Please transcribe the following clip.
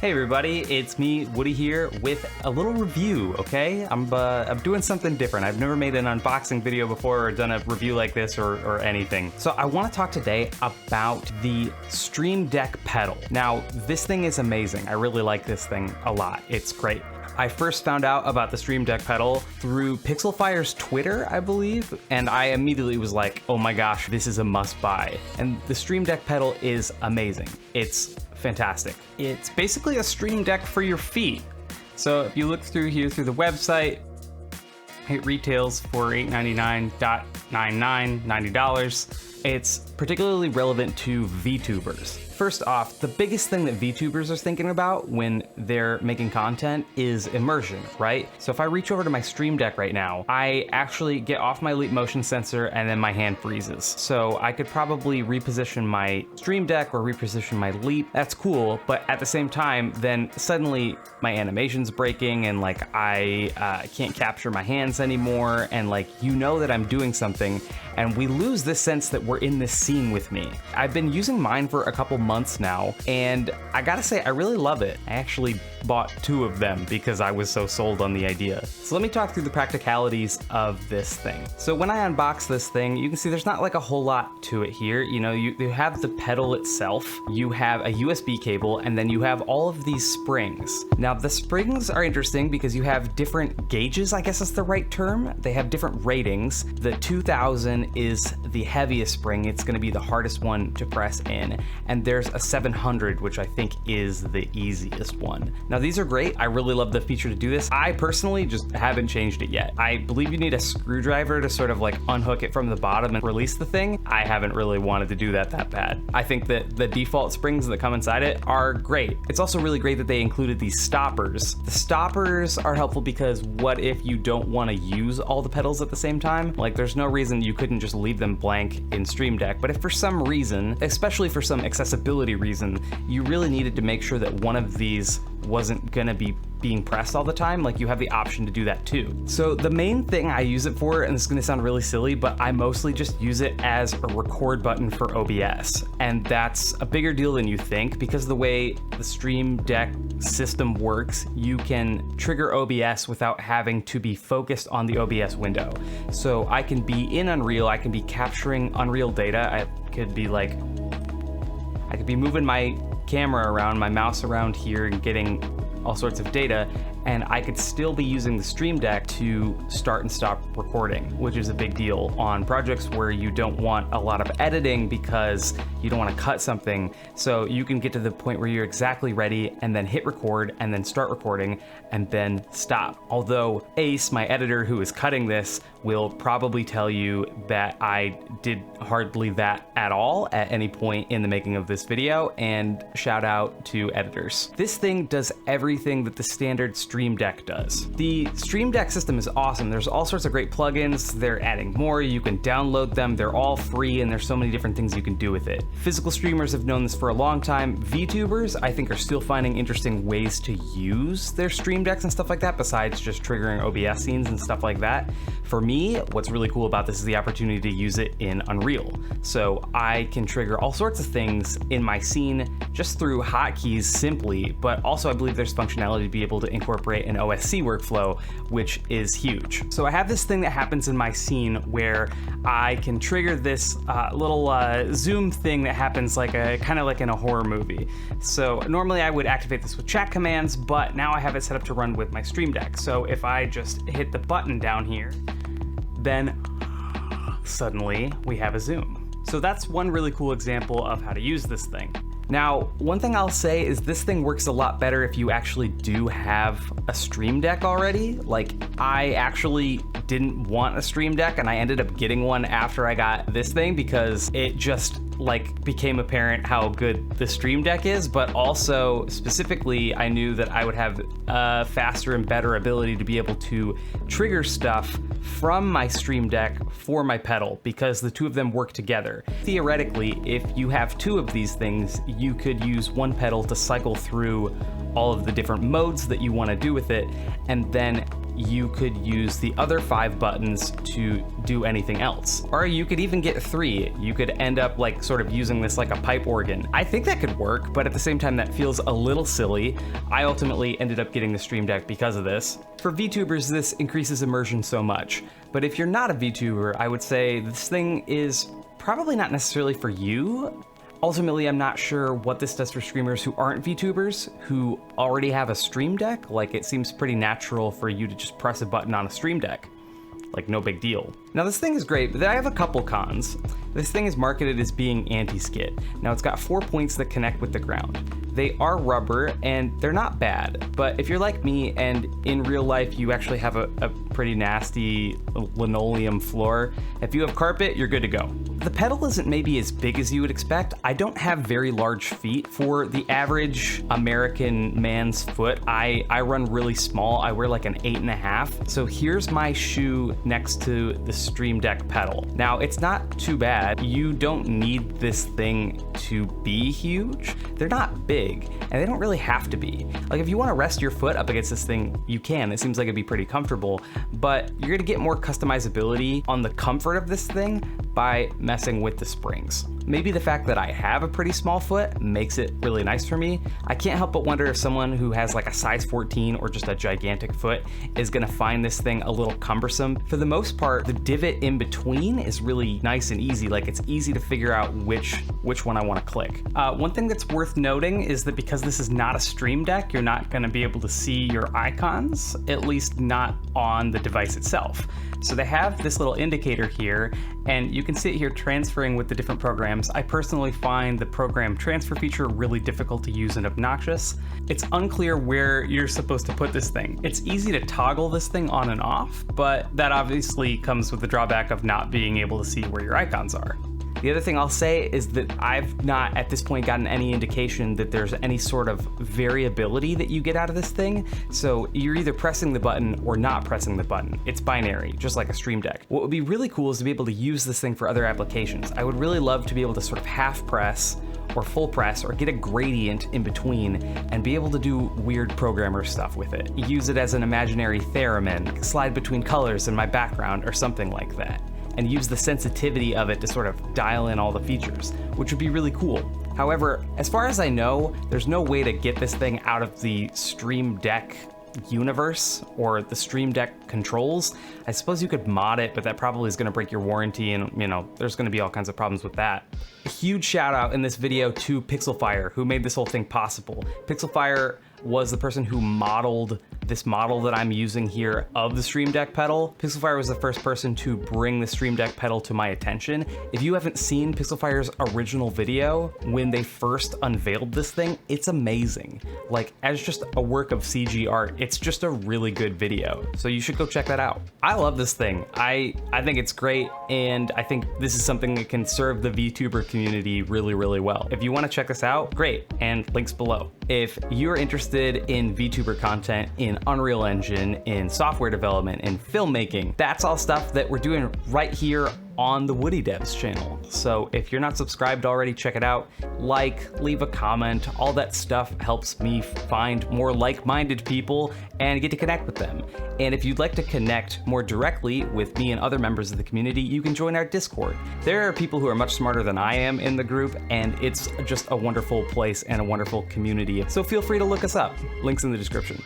Hey everybody, it's me, Woody here, with a little review, okay? I'm doing something different. I've never made an unboxing video before or done a review like this or anything. So I want to talk today about the Stream Deck pedal. Now, this thing is amazing. I really like this thing a lot. It's great. I first found out about the Stream Deck pedal through Pixelfire's Twitter, I believe, and I immediately was like, oh my gosh, this is a must buy. And the Stream Deck pedal is amazing. It's fantastic. It's basically a Stream Deck for your feet. So if you look through here through the website, it retails for $899.99, $90. It's particularly relevant to VTubers. First off, the biggest thing that VTubers are thinking about when they're making content is immersion, right? So if I reach over to my Stream Deck right now, I actually get off my Leap motion sensor and then my hand freezes. So I could probably reposition my Stream Deck or reposition my Leap. That's cool, but at the same time, then suddenly my animation's breaking and like I can't capture my hands anymore, and like you know that I'm doing something, and we lose this sense that we're in this scene with me. I've been using mine for a couple months now, and I gotta say, I really love it. I actually bought 2 of them because I was so sold on the idea. So let me talk through the practicalities of this thing. So when I unbox this thing, you can see there's not like a whole lot to it here. You know, you have the pedal itself, you have a USB cable, and then you have all of these springs. Now the springs are interesting because you have different gauges, I guess is the right term. They have different ratings. The 2000 is the heaviest spring. It's gonna be the hardest one to press in. And there's a 700, which I think is the easiest one. Now these are great. I really love the feature to do this. I personally just haven't changed it yet. I believe you need a screwdriver to sort of like unhook it from the bottom and release the thing. I haven't really wanted to do that bad. I think that the default springs that come inside it are great. It's also really great that they included these stoppers. The stoppers are helpful because what if you don't want to use all the pedals at the same time? Like there's no reason you couldn't just leave them blank in Stream Deck, but if for some reason, especially for some accessibility reason, you really needed to make sure that one of these wasn't gonna be being pressed all the time, like you have the option to do that too. So the main thing I use it for, and this is gonna sound really silly, but I mostly just use it as a record button for OBS. And that's a bigger deal than you think because the way the Stream Deck system works, you can trigger OBS without having to be focused on the OBS window. So I can be in Unreal, I can be capturing Unreal data, I could be moving my camera around, my mouse around here and getting all sorts of data, and I could still be using the Stream Deck to start and stop recording, which is a big deal on projects where you don't want a lot of editing because you don't want to cut something. So you can get to the point where you're exactly ready and then hit record and then start recording and then stop. Although Ace, my editor who is cutting this, will probably tell you that I did hardly that at all at any point in the making of this video, and shout out to editors. This thing does everything that the standard Stream Deck does. The Stream Deck system is awesome. There's all sorts of great plugins. They're adding more. You can download them. They're all free, and there's so many different things you can do with it. Physical streamers have known this for a long time. VTubers, I think, are still finding interesting ways to use their Stream Decks and stuff like that, besides just triggering OBS scenes and stuff like that. For me, what's really cool about this is the opportunity to use it in Unreal. So I can trigger all sorts of things in my scene just through hotkeys simply, but also I believe there's functionality to be able to incorporate an OSC workflow, which is huge. So I have this thing that happens in my scene where I can trigger this little zoom thing that happens like kind of like in a horror movie. So normally I would activate this with chat commands, but now I have it set up to run with my Stream Deck. So if I just hit the button down here, then suddenly we have a zoom. So that's one really cool example of how to use this thing. Now, one thing I'll say is this thing works a lot better if you actually do have a Stream Deck already. Like, I actually didn't want a Stream Deck and I ended up getting one after I got this thing because it just like became apparent how good the Stream Deck is, but also specifically I knew that I would have a faster and better ability to be able to trigger stuff from my Stream Deck for my pedal because the two of them work together. Theoretically, if you have 2 of these things, you could use one pedal to cycle through all of the different modes that you want to do with it, and then you could use the other 5 buttons to do anything else. Or you could even get 3. You could end up like sort of using this like a pipe organ. I think that could work, but at the same time that feels a little silly. I ultimately ended up getting the Stream Deck because of this. For VTubers, this increases immersion so much, but if you're not a VTuber, I would say this thing is probably not necessarily for you. Ultimately, I'm not sure what this does for streamers who aren't VTubers, who already have a Stream Deck. Like, it seems pretty natural for you to just press a button on a Stream Deck. Like, no big deal. Now, this thing is great, but I have a couple cons. This thing is marketed as being anti-skid. Now, it's got 4 points that connect with the ground. They are rubber, and they're not bad, but if you're like me and in real life you actually have a pretty nasty linoleum floor, if you have carpet, you're good to go. The pedal isn't maybe as big as you would expect. I don't have very large feet. For the average American man's foot, I run really small. I wear like an 8.5. So here's my shoe next to the Stream Deck pedal. Now, it's not too bad. You don't need this thing to be huge. They're not big, and they don't really have to be. Like, if you want to rest your foot up against this thing, you can. It seems like it'd be pretty comfortable, but you're gonna get more customizability on the comfort of this thing by messing with the springs. Maybe the fact that I have a pretty small foot makes it really nice for me. I can't help but wonder if someone who has like a size 14 or just a gigantic foot is gonna find this thing a little cumbersome. For the most part, the divot in between is really nice and easy. Like, it's easy to figure out which one I wanna click. One thing that's worth noting is that because this is not a Stream Deck, you're not gonna be able to see your icons, at least not on the device itself. So they have this little indicator here, and you can see it here transferring with the different programs. I personally find the program transfer feature really difficult to use and obnoxious. It's unclear where you're supposed to put this thing. It's easy to toggle this thing on and off, but that obviously comes with the drawback of not being able to see where your icons are. The other thing I'll say is that I've not at this point gotten any indication that there's any sort of variability that you get out of this thing. So you're either pressing the button or not pressing the button. It's binary, just like a Stream Deck. What would be really cool is to be able to use this thing for other applications. I would really love to be able to sort of half press or full press or get a gradient in between and be able to do weird programmer stuff with it. Use it as an imaginary theremin, slide between colors in my background or something like that, and use the sensitivity of it to sort of dial in all the features, which would be really cool. However, as far as I know, there's no way to get this thing out of the Stream Deck universe or the Stream Deck controls. I suppose you could mod it, but that probably is gonna break your warranty, and there's gonna be all kinds of problems with that. A huge shout out in this video to Pixelfire, who made this whole thing possible. Pixelfire was the person who modeled this model that I'm using here of the Stream Deck pedal. Pixelfire was the first person to bring the Stream Deck pedal to my attention. If you haven't seen Pixelfire's original video when they first unveiled this thing, it's amazing. Like, as just a work of CG art, it's just a really good video. So you should go check that out. I love this thing. I think it's great, and I think this is something that can serve the VTuber community really, really well. If you want to check this out, great, and links below. If you're interested in VTuber content, in Unreal Engine, in software development, in filmmaking, that's all stuff that we're doing right here on the Woody Devs channel. So if you're not subscribed already, check it out. Like, leave a comment, all that stuff helps me find more like-minded people and get to connect with them. And if you'd like to connect more directly with me and other members of the community, you can join our Discord. There are people who are much smarter than I am in the group, and it's just a wonderful place and a wonderful community. So feel free to look us up. Links in the description.